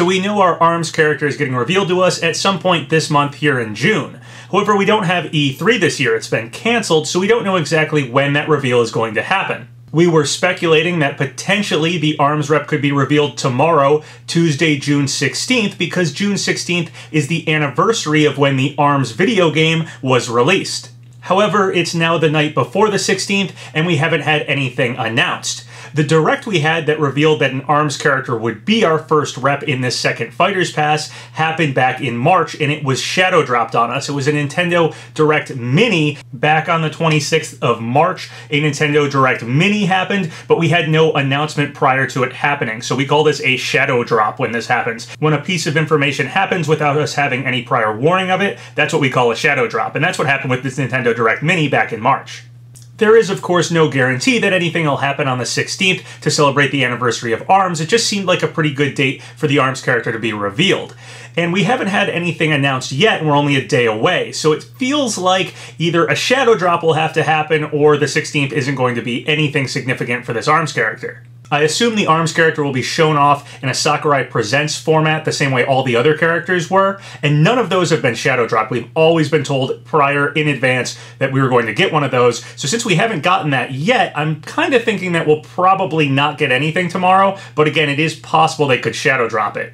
so we know our ARMS character is getting revealed to us at some point this month here in June. However, we don't have E3 this year, it's been cancelled, so we don't know exactly when that reveal is going to happen. We were speculating that potentially the ARMS rep could be revealed tomorrow, Tuesday, June 16th, because June 16th is the anniversary of when the ARMS video game was released. However, it's now the night before the 16th, and we haven't had anything announced. The direct we had that revealed that an ARMS character would be our first rep in this second Fighters Pass happened back in March, and it was shadow dropped on us. It was a Nintendo Direct Mini back on the 26th of March. A Nintendo Direct Mini happened, but we had no announcement prior to it happening. So we call this a shadow drop when this happens. When a piece of information happens without us having any prior warning of it, that's what we call a shadow drop. And that's what happened with this Nintendo Direct Mini back in March. There is, of course, no guarantee that anything will happen on the 16th to celebrate the anniversary of ARMS. It just seemed like a pretty good date for the ARMS character to be revealed. And we haven't had anything announced yet, and we're only a day away. So it feels like either a shadow drop will have to happen, or the 16th isn't going to be anything significant for this ARMS character. I assume the ARMS character will be shown off in a Sakurai Presents format the same way all the other characters were, and none of those have been shadow dropped. We've always been told prior in advance that we were going to get one of those, so since we haven't gotten that yet, I'm kind of thinking that we'll probably not get anything tomorrow, but again, it is possible they could shadow drop it.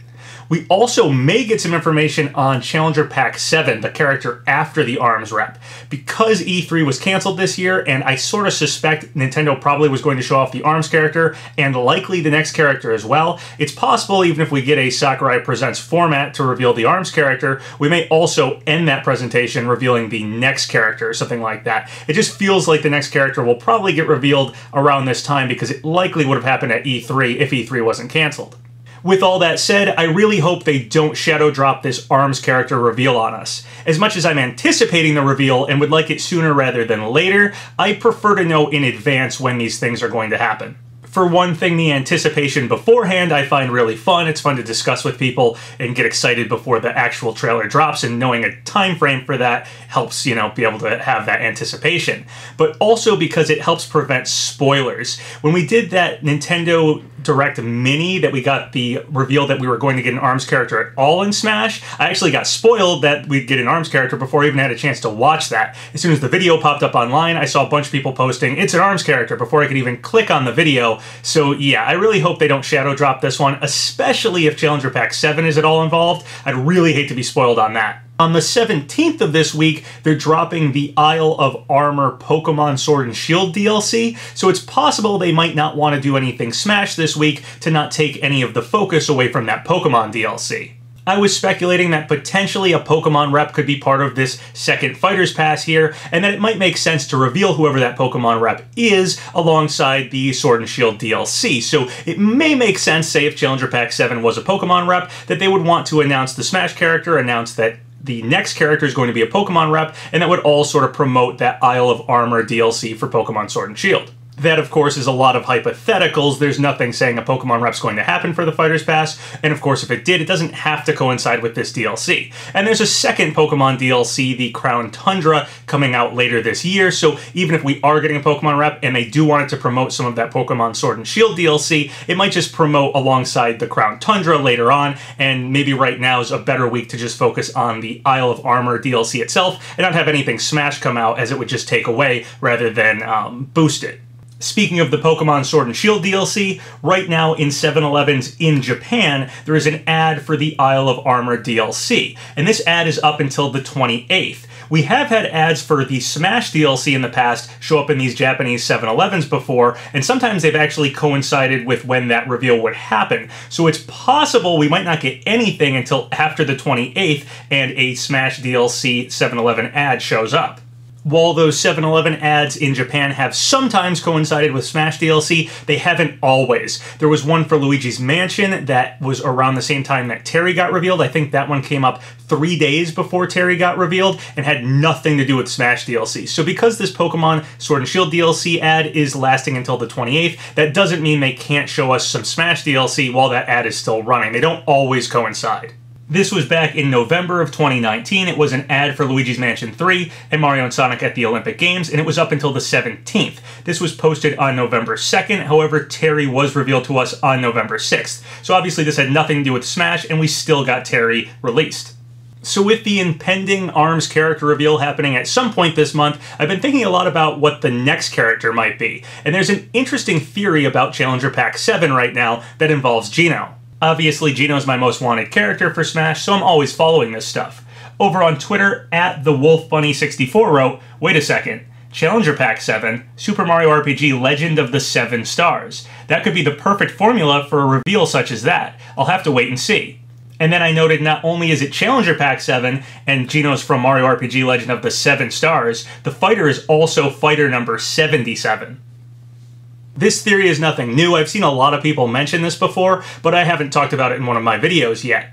We also may get some information on Challenger Pack 7, the character after the ARMS rep. Because E3 was canceled this year, and I sort of suspect Nintendo probably was going to show off the ARMS character, and likely the next character as well, it's possible even if we get a Sakurai Presents format to reveal the ARMS character, we may also end that presentation revealing the next character, or something like that. It just feels like the next character will probably get revealed around this time because it likely would have happened at E3 if E3 wasn't canceled. With all that said, I really hope they don't shadow drop this ARMS character reveal on us. As much as I'm anticipating the reveal and would like it sooner rather than later, I prefer to know in advance when these things are going to happen. For one thing, the anticipation beforehand I find really fun. It's fun to discuss with people and get excited before the actual trailer drops, and knowing a time frame for that helps, be able to have that anticipation. But also because it helps prevent spoilers. When we did that Nintendo Direct Mini that we got the reveal that we were going to get an ARMS character at all in Smash, I actually got spoiled that we'd get an ARMS character before I even had a chance to watch that. As soon as the video popped up online, I saw a bunch of people posting, "It's an ARMS character," before I could even click on the video. So yeah, I really hope they don't shadow drop this one, especially if Challenger Pack 7 is at all involved. I'd really hate to be spoiled on that. On the 17th of this week, they're dropping the Isle of Armor Pokemon Sword and Shield DLC, so it's possible they might not want to do anything Smash this week to not take any of the focus away from that Pokemon DLC. I was speculating that potentially a Pokemon rep could be part of this second Fighters Pass here, and that it might make sense to reveal whoever that Pokemon rep is alongside the Sword and Shield DLC. So it may make sense, say if Challenger Pack 7 was a Pokemon rep, that they would want to announce the Smash character, announce that the next character is going to be a Pokemon rep, and that would all sort of promote that Isle of Armor DLC for Pokemon Sword and Shield. That, of course, is a lot of hypotheticals. There's nothing saying a Pokemon rep's going to happen for the Fighters Pass, and of course, if it did, it doesn't have to coincide with this DLC. And there's a second Pokemon DLC, the Crown Tundra, coming out later this year, so even if we are getting a Pokemon rep and they do want it to promote some of that Pokemon Sword and Shield DLC, it might just promote alongside the Crown Tundra later on, and maybe right now is a better week to just focus on the Isle of Armor DLC itself and not have anything Smash come out, as it would just take away rather than boost it. Speaking of the Pokemon Sword and Shield DLC, right now in 7-Elevens in Japan, there is an ad for the Isle of Armor DLC, and this ad is up until the 28th. We have had ads for the Smash DLC in the past show up in these Japanese 7-Elevens before, and sometimes they've actually coincided with when that reveal would happen. So it's possible we might not get anything until after the 28th and a Smash DLC 7-Eleven ad shows up. While those 7-Eleven ads in Japan have sometimes coincided with Smash DLC, they haven't always. There was one for Luigi's Mansion that was around the same time that Terry got revealed. I think that one came up 3 days before Terry got revealed and had nothing to do with Smash DLC. So because this Pokemon Sword and Shield DLC ad is lasting until the 28th, that doesn't mean they can't show us some Smash DLC while that ad is still running. They don't always coincide. This was back in November of 2019. It was an ad for Luigi's Mansion 3 and Mario and Sonic at the Olympic Games, and it was up until the 17th. This was posted on November 2nd, however, Terry was revealed to us on November 6th. So obviously this had nothing to do with Smash, and we still got Terry released. So with the impending ARMS character reveal happening at some point this month, I've been thinking a lot about what the next character might be. And there's an interesting theory about Challenger Pack 7 right now that involves Geno. Obviously, Geno's my most wanted character for Smash, so I'm always following this stuff. Over on Twitter, @TheWolfBunny64 wrote, "Wait a second, Challenger Pack 7, Super Mario RPG Legend of the 7 Stars. That could be the perfect formula for a reveal such as that. I'll have to wait and see." And then I noted not only is it Challenger Pack 7 and Geno's from Mario RPG Legend of the 7 Stars, the fighter is also fighter number 77. This theory is nothing new. I've seen a lot of people mention this before, but I haven't talked about it in one of my videos yet.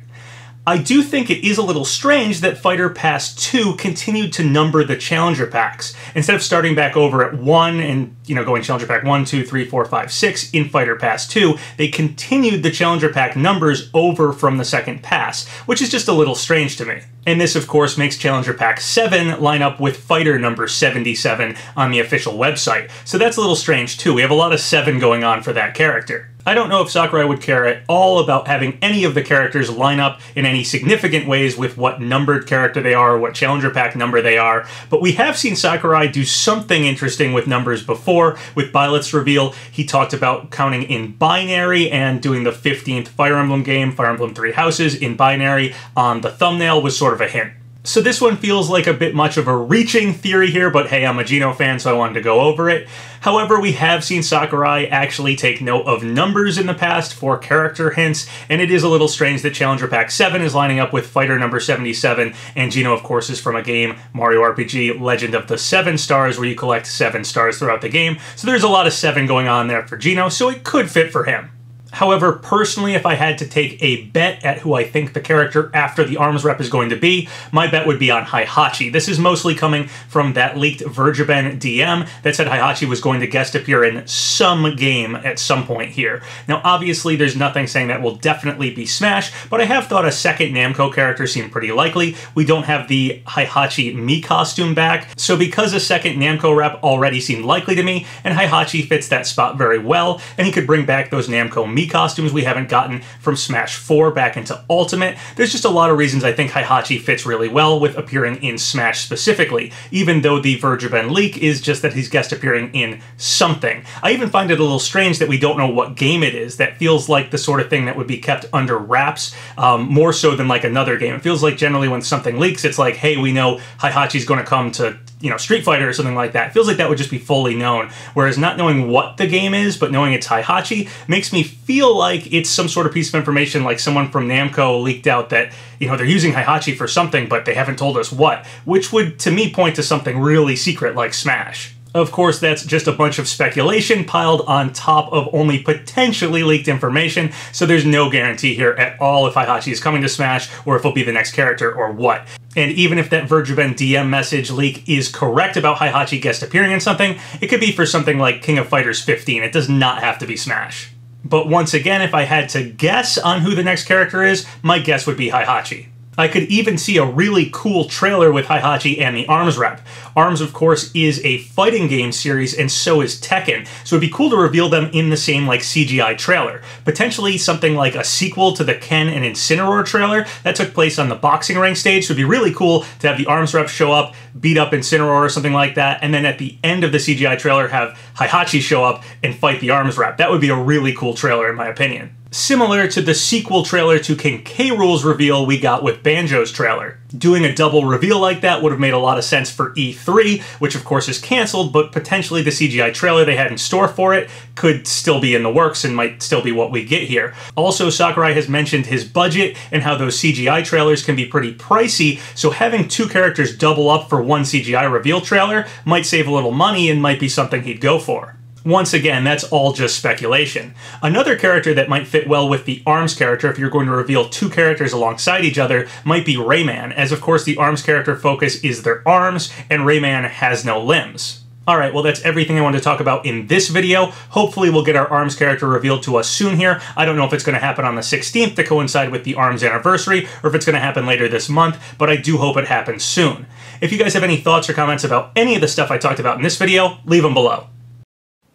I do think it is a little strange that Fighter Pass 2 continued to number the Challenger Packs. Instead of starting back over at 1 and, going Challenger Pack 1, 2, 3, 4, 5, 6 in Fighter Pass 2, they continued the Challenger Pack numbers over from the second pass, which is just a little strange to me. And this, of course, makes Challenger Pack 7 line up with fighter number 77 on the official website. So that's a little strange, too. We have a lot of 7 going on for that character. I don't know if Sakurai would care at all about having any of the characters line up in any significant ways with what numbered character they are, or what Challenger Pack number they are, but we have seen Sakurai do something interesting with numbers before. With Byleth's reveal, he talked about counting in binary and doing the 15th Fire Emblem game, Fire Emblem Three Houses, in binary on the thumbnail was sort of a hint. So this one feels like a bit much of a reaching theory here, but hey, I'm a Geno fan, so I wanted to go over it. However, we have seen Sakurai actually take note of numbers in the past for character hints, and it is a little strange that Challenger Pack 7 is lining up with fighter number 77, and Geno, of course, is from a game, Mario RPG Legend of the 7 Stars, where you collect 7 stars throughout the game. So there's a lot of 7 going on there for Geno, so it could fit for him. However, personally, if I had to take a bet at who I think the character after the ARMS rep is going to be, my bet would be on Heihachi. This is mostly coming from that leaked Vergiben DM that said Heihachi was going to guest appear in some game at some point here. Now, obviously, there's nothing saying that will definitely be Smash, but I have thought a second Namco character seemed pretty likely. We don't have the Heihachi Mii costume back, so because a second Namco rep already seemed likely to me, and Heihachi fits that spot very well, and he could bring back those Namco Mii costumes we haven't gotten from Smash 4 back into Ultimate. There's just a lot of reasons I think Heihachi fits really well with appearing in Smash specifically, even though the Vergiben leak is just that he's guest appearing in something. I even find it a little strange that we don't know what game it is. That feels like the sort of thing that would be kept under wraps, more so than like another game. It feels like generally when something leaks, it's like, hey, we know Heihachi's going to come to Street Fighter or something like that. It feels like that would just be fully known, whereas not knowing what the game is, but knowing it's Heihachi, makes me feel like it's some sort of piece of information, like someone from Namco leaked out that, they're using Heihachi for something, but they haven't told us what, which would, to me, point to something really secret like Smash. Of course, that's just a bunch of speculation piled on top of only potentially leaked information, so there's no guarantee here at all if Heihachi is coming to Smash, or if he'll be the next character, or what. And even if that Vergiben DM message leak is correct about Heihachi guest appearing in something, it could be for something like King of Fighters 15. It does not have to be Smash. But once again, if I had to guess on who the next character is, my guess would be Heihachi. I could even see a really cool trailer with Heihachi and the ARMS rep. ARMS, of course, is a fighting game series, and so is Tekken, so it'd be cool to reveal them in the same, CGI trailer. Potentially something like a sequel to the Ken and Incineroar trailer that took place on the boxing ring stage, so it'd be really cool to have the ARMS rep show up, beat up Incineroar or something like that, and then at the end of the CGI trailer have Heihachi show up and fight the ARMS rep. That would be a really cool trailer, in my opinion. Similar to the sequel trailer to King K. Rool's reveal we got with Banjo's trailer. Doing a double reveal like that would have made a lot of sense for E3, which of course is cancelled, but potentially the CGI trailer they had in store for it could still be in the works and might still be what we get here. Also, Sakurai has mentioned his budget and how those CGI trailers can be pretty pricey, so having 2 characters double up for one CGI reveal trailer might save a little money and might be something he'd go for. Once again, that's all just speculation. Another character that might fit well with the ARMS character, if you're going to reveal 2 characters alongside each other, might be Rayman, as of course the ARMS character focus is their arms, and Rayman has no limbs. Alright, well that's everything I wanted to talk about in this video. Hopefully we'll get our ARMS character revealed to us soon here. I don't know if it's going to happen on the 16th to coincide with the ARMS anniversary, or if it's going to happen later this month, but I do hope it happens soon. If you guys have any thoughts or comments about any of the stuff I talked about in this video, leave them below.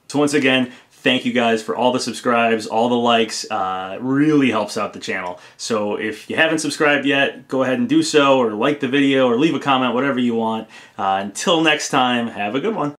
So once again, thank you guys for all the subscribes, all the likes. It really helps out the channel. So if you haven't subscribed yet, go ahead and do so, or like the video, or leave a comment, whatever you want. Until next time, have a good one.